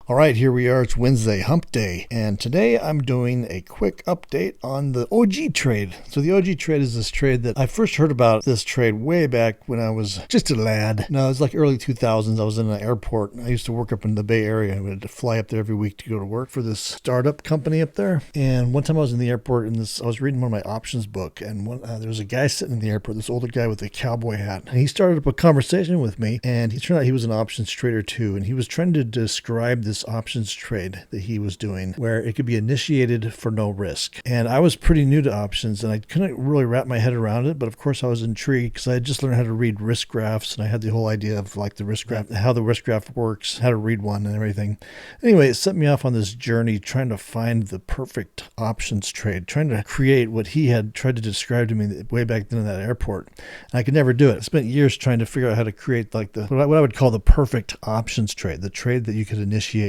All right, here we are. It's Wednesday, hump day. And today I'm doing a quick update on the OG trade. So the OG trade is this trade that I first heard about this trade way back when I was just a lad. No, it was like early 2000s. I was in an airport. I used to work up in the Bay Area. I had to fly up there every week to go to work for this startup company up there. And one time I was in the airport and I was reading one of my options book. And there was a guy sitting in the airport, this older guy with a cowboy hat. And he started up a conversation with me. And he turned out he was an options trader too. And he was trying to describe this options trade that he was doing where it could be initiated for no risk. And I was pretty new to options and I couldn't really wrap my head around it, but of course I was intrigued because I had just learned how to read risk graphs and I had the whole idea of like the risk graph, how the risk graph works, how to read one and everything. Anyway, it set me off on this journey trying to find the perfect options trade, trying to create what he had tried to describe to me way back then in that airport. And I could never do it. I spent years trying to figure out how to create like what I would call the perfect options trade, the trade that you could initiate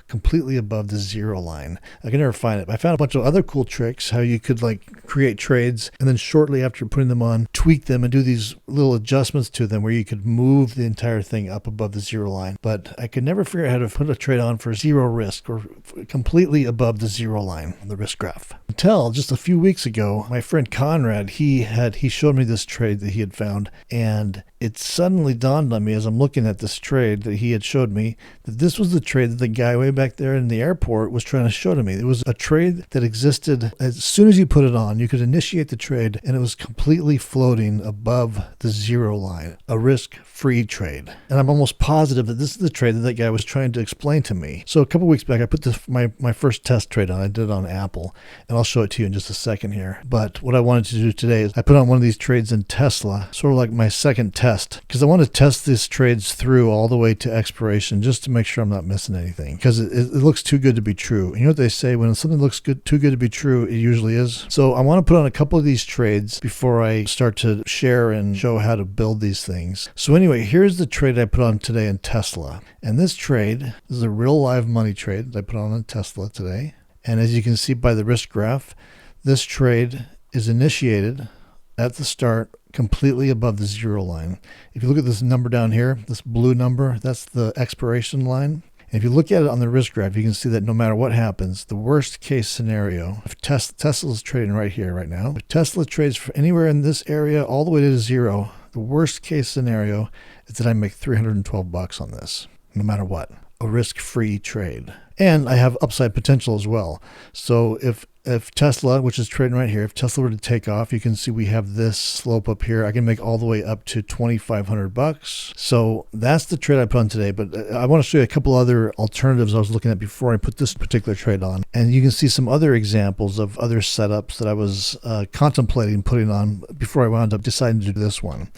completely above the zero line. I could never find it. I found a bunch of other cool tricks, how you could like create trades and then shortly after putting them on, tweak them and do these little adjustments to them where you could move the entire thing up above the zero line. But I could never figure out how to put a trade on for zero risk or completely above the zero line on the risk graph. Until just a few weeks ago, my friend Conrad, he showed me this trade that he had found, and it suddenly dawned on me as I'm looking at this trade that he had showed me that this was the trade that the guy way back there in the airport was trying to show to me. It was a trade that existed as soon as you put it on, you could initiate the trade and it was completely floating above the zero line, a risk-free trade. And I'm almost positive that this is the trade that that guy was trying to explain to me. So a couple weeks back, I put my first test trade on. I did it on Apple, and I'll show it to you in just a second here. But what I wanted to do today is I put on one of these trades in Tesla, sort of like my second test, because I want to test these trades through all the way to expiration just to make sure I'm not missing anything, because it looks too good to be true. And you know what they say, when something looks too good to be true, it usually is. So I want to put on a couple of these trades before I start to share and show how to build these things. So anyway, here's the trade I put on today in Tesla. And this trade is a real live money trade that I put on in Tesla today. And as you can see by the risk graph, this trade is initiated at the start completely above the zero line. If you look at this number down here, this blue number, that's the expiration line. And if you look at it on the risk graph, you can see that no matter what happens, the worst case scenario, if Tesla's trading right here, right now, if Tesla trades for anywhere in this area all the way to zero, the worst case scenario is that I make $312 on this, no matter what. A risk-free trade. And I have upside potential as well. So if Tesla, which is trading right here, if Tesla were to take off, you can see we have this slope up here. I can make all the way up to $2,500. So that's the trade I put on today. But I want to show you a couple other alternatives I was looking at before I put this particular trade on. And you can see some other examples of other setups that I was contemplating putting on before I wound up deciding to do this one.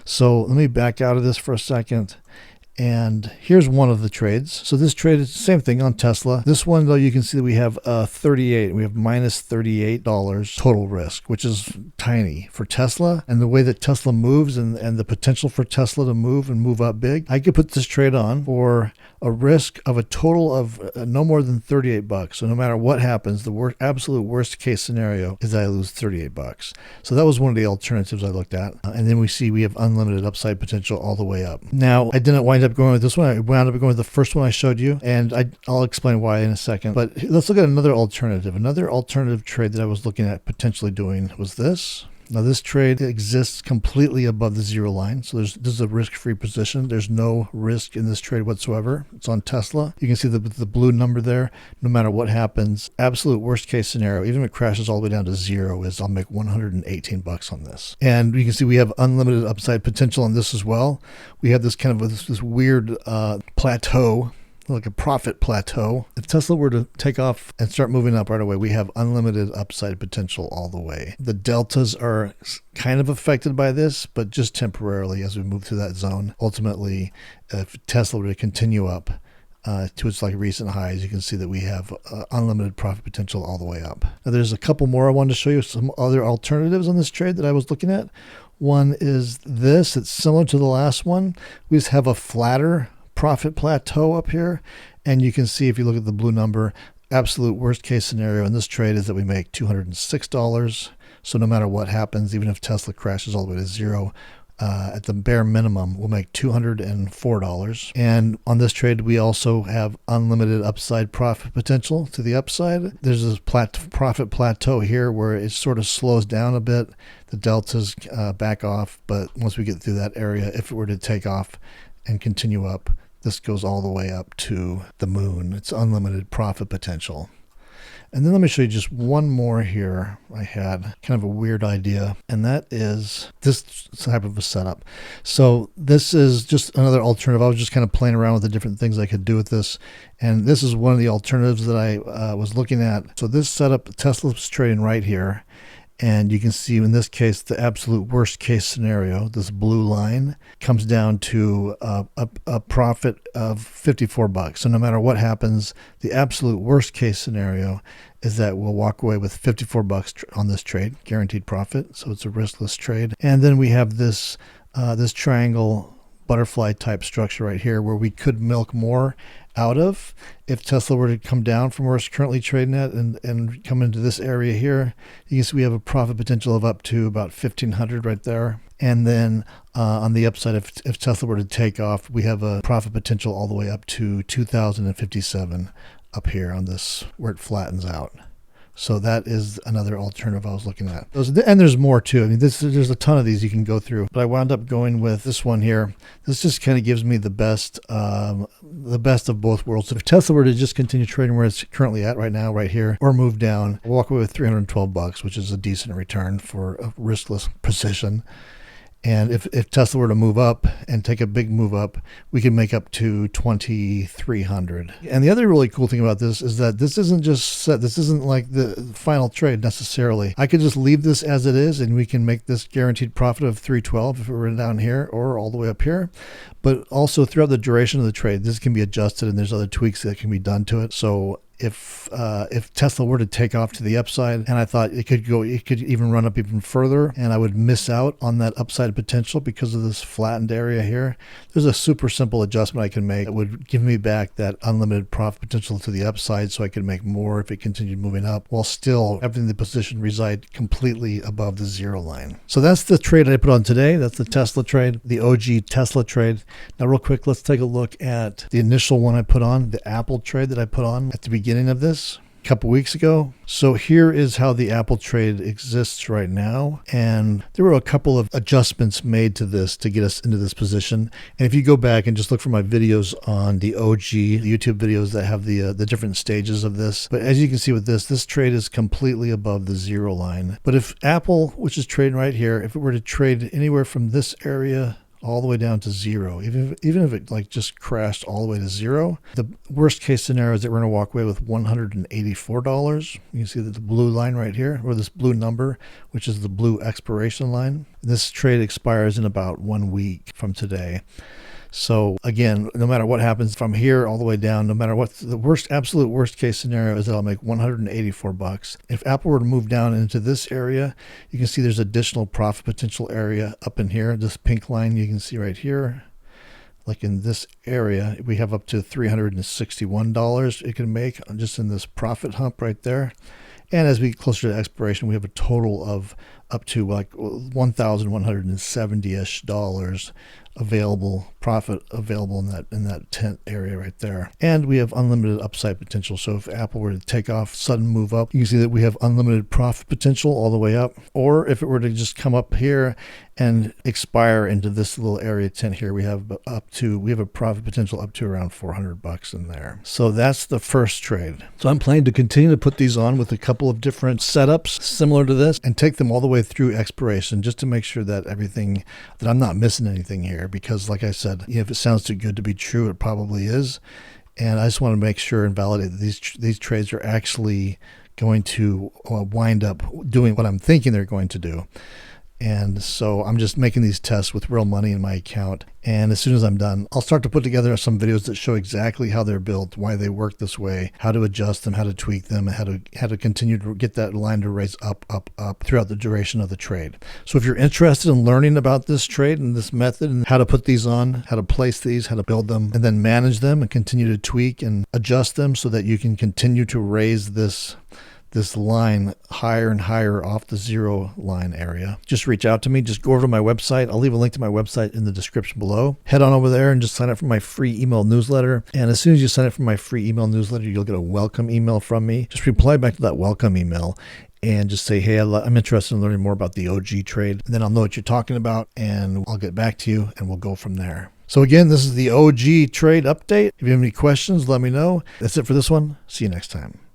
So let me back out of this for a second. And here's one of the trades. So this trade is the same thing on Tesla. This one, though, you can see that we have 38. We have minus $38 total risk, which is tiny for Tesla. And the way that Tesla moves and the potential for Tesla to move and move up big, I could put this trade on for a risk of a total of no more than $38. So no matter what happens, the absolute worst case scenario is that I lose $38. So that was one of the alternatives I looked at. And then we have unlimited upside potential all the way up. Now, I didn't wind up going with this one. I wound up going with the first one I showed you, and I'll explain why in a second. But let's look at another alternative. Another alternative trade that I was looking at potentially doing was this. Now this trade exists completely above the zero line. So this is a risk-free position. There's no risk in this trade whatsoever. It's on Tesla. You can see the blue number there. No matter what happens, absolute worst case scenario, even if it crashes all the way down to zero, is I'll make $118 on this. And you can see we have unlimited upside potential on this as well. We have this kind of this weird plateau, like a profit plateau. If Tesla were to take off and start moving up right away, we have unlimited upside potential all the way. The deltas are kind of affected by this, but just temporarily as we move through that zone. Ultimately, if Tesla were to continue up to its like recent highs, you can see that we have unlimited profit potential all the way up. Now there's a couple more I wanted to show you, some other alternatives on this trade that I was looking at. One is this. It's similar to the last one. We just have a flatter profit plateau up here, and you can see if you look at the blue number, absolute worst case scenario in this trade is that we make $206. So no matter what happens, even if Tesla crashes all the way to zero, at the bare minimum, we'll make $204. And on this trade, we also have unlimited upside profit potential to the upside. There's this profit plateau here where it sort of slows down a bit. The deltas back off, but once we get through that area, if it were to take off and continue up, this goes all the way up to the moon. It's unlimited profit potential. And then let me show you just one more here. I had kind of a weird idea, and that is this type of a setup. So this is just another alternative. I was just kind of playing around with the different things I could do with this, and this is one of the alternatives that I was looking at. So this setup, Tesla's trading right here, and you can see in this case, the absolute worst case scenario, this blue line, comes down to a profit of $54. So no matter what happens, the absolute worst case scenario is that we'll walk away with $54 on this trade, guaranteed profit. So it's a riskless trade. And then we have this this triangle butterfly type structure right here where we could milk more out of if Tesla were to come down from where it's currently trading at and come into this area here. You can see we have a profit potential of up to about 1,500 right there. And then on the upside, if Tesla were to take off, we have a profit potential all the way up to 2,057 up here on this where it flattens out. So that is another alternative I was looking at. And there's more too. I mean, there's a ton of these you can go through, but I wound up going with this one here. This just kind of gives me the best of both worlds. If Tesla were to just continue trading where it's currently at right now, right here, or move down, I'll walk away with $312, which is a decent return for a riskless position. And if Tesla were to move up and take a big move up, we could make up to 2,300. And the other really cool thing about this is that this isn't just set. This isn't like the final trade necessarily. I could just leave this as it is, and we can make this guaranteed profit of 312 if it were down here or all the way up here. But also throughout the duration of the trade, this can be adjusted, and there's other tweaks that can be done to it. So if Tesla were to take off to the upside, and I thought it could even run up even further, and I would miss out on that upside potential because of this flattened area here, there's a super simple adjustment I can make that would give me back that unlimited profit potential to the upside, so I could make more if it continued moving up, while still having the position reside completely above the zero line. So that's the trade I put on today. That's the Tesla trade, the OG Tesla trade. Now real quick, let's take a look at the initial one I put on, the Apple trade that I put on at the beginning of this a couple weeks ago. So here is how the Apple trade exists right now, and there were a couple of adjustments made to this to get us into this position. And if you go back and just look for my videos on the OG, the YouTube videos that have the different stages of this, but as you can see with this trade is completely above the zero line. But if Apple, which is trading right here, if it were to trade anywhere from this area all the way down to zero, even if it like just crashed all the way to zero, the worst case scenario is that we're going to walk away with $184. You can see that the blue line right here, or this blue number, which is the blue expiration line. This trade expires in about 1 week from today. So again, no matter what happens from here all the way down, no matter what, the absolute worst case scenario is that I'll make $184. If Apple were to move down into this area, you can see there's additional profit potential area up in here. This pink line you can see right here. Like in this area, we have up to $361 it can make just in this profit hump right there. And as we get closer to expiration, we have a total of up to like $1,170-ish profit available in that tent area right there. And we have unlimited upside potential. So if Apple were to take off, sudden move up, you can see that we have unlimited profit potential all the way up. Or if it were to just come up here and expire into this little area tent here, we have a profit potential up to around $400 in there. So that's the first trade. So I'm planning to continue to put these on with a couple of different setups similar to this and take them all the way through expiration, just to make sure that that I'm not missing anything here, because like I said, if it sounds too good to be true, it probably is. And I just want to make sure and validate that these trades are actually going to wind up doing what I'm thinking they're going to do. And so I'm just making these tests with real money in my account. And as soon as I'm done, I'll start to put together some videos that show exactly how they're built, why they work this way, how to adjust them, how to tweak them, and how to continue to get that line to raise up, up, up throughout the duration of the trade. So if you're interested in learning about this trade and this method and how to put these on, how to place these, how to build them, and then manage them and continue to tweak and adjust them so that you can continue to raise this this line higher and higher off the zero line area, just reach out to me. Just go over to my website. I'll leave a link to my website in the description below. Head on over there and just sign up for my free email newsletter. And as soon as you sign up for my free email newsletter, you'll get a welcome email from me. Just reply back to that welcome email and just say, hey, I'm interested in learning more about the OG trade. And then I'll know what you're talking about, and I'll get back to you, and we'll go from there. So again, this is the OG trade update. If you have any questions, let me know. That's it for this one. See you next time.